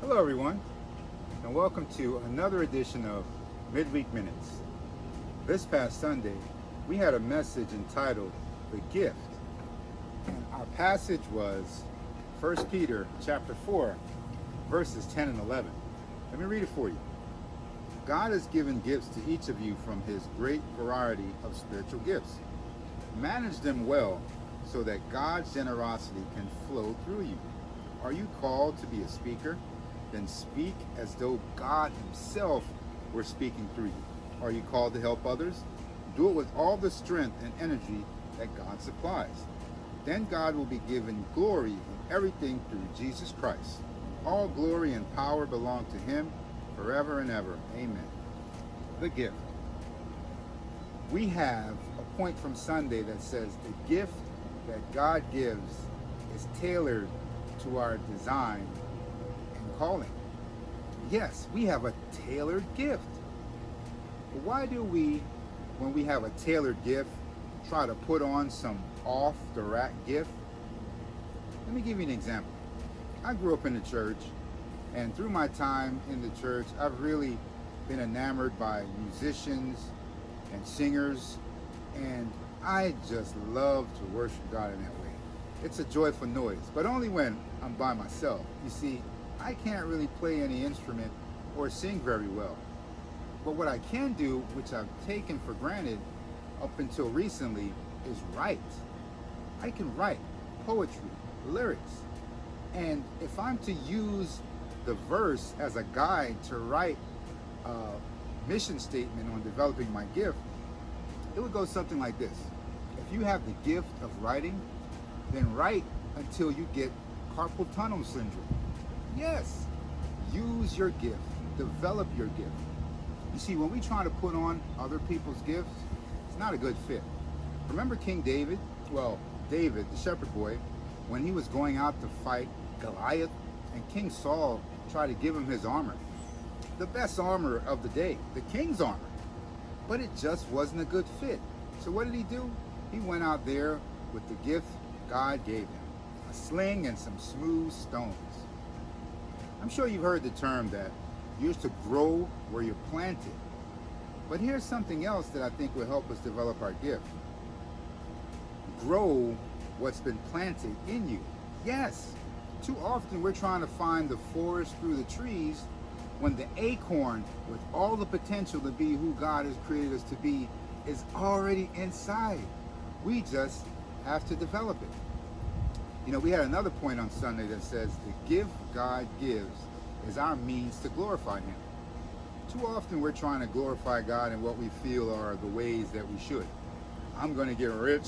Hello everyone, and welcome to another edition of Midweek Minutes. This past Sunday, we had a message entitled, The Gift. And our passage was 1 Peter chapter 4, verses 10 and 11. Let me read it for you. God has given gifts to each of you from his great variety of spiritual gifts. Manage them well so that God's generosity can flow through you. Are you called to be a speaker? Then speak as though God himself were speaking through you. Are you called to help others? Do it with all the strength and energy that God supplies. Then God will be given glory in everything through Jesus Christ. All glory and power belong to him forever and ever. Amen. The gift. We have a point from Sunday that says the gift that God gives is tailored to our design and calling. Yes, we have a tailored gift. But why do we, when we have a tailored gift, try to put on some off-the-rack gift? Let me give you an example. I grew up in the church, and through my time in the church, I've really been enamored by musicians and singers, and I just love to worship God in that way. It's a joyful noise, but only when I'm by myself. You see, I can't really play any instrument or sing very well. But what I can do, which I've taken for granted up until recently, is write. I can write poetry, lyrics. And if I'm to use the verse as a guide to write a mission statement on developing my gift, it would go something like this. If you have the gift of writing, then write until you get carpal tunnel syndrome. Yes, use your gift, develop your gift. You see, when we try to put on other people's gifts, it's not a good fit. Remember King David? Well, David, the shepherd boy, when he was going out to fight Goliath, and King Saul tried to give him his armor. The best armor of the day, the king's armor. But it just wasn't a good fit. So what did he do? He went out there with the gift God gave him, a sling and some smooth stones. I'm sure you've heard the term that you're to grow where you're planted. But here's something else that I think will help us develop our gift. Grow what's been planted in you. Yes, too often we're trying to find the forest through the trees when the acorn, with all the potential to be who God has created us to be, is already inside. We just have to develop it. You know, we had another point on Sunday that says the gift God gives is our means to glorify him. Too often we're trying to glorify God in what we feel are the ways that we should. I'm going to get rich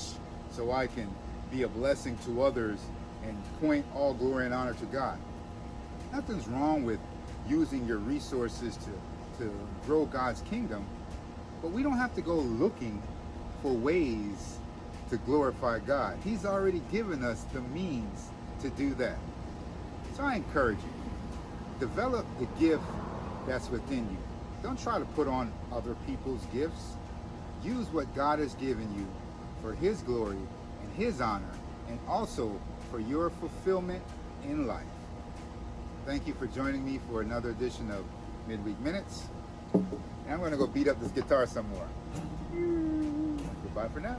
so I can be a blessing to others and point all glory and honor to God. Nothing's wrong with using your resources to grow God's kingdom, but we don't have to go looking for ways to glorify God. He's already given us the means to do that. So I encourage you, develop the gift that's within you. Don't try to put on other people's gifts. Use what God has given you for his glory and his honor, and also for your fulfillment in life. Thank you for joining me for another edition of Midweek Minutes. And I'm going to go beat up this guitar some more. Goodbye for now.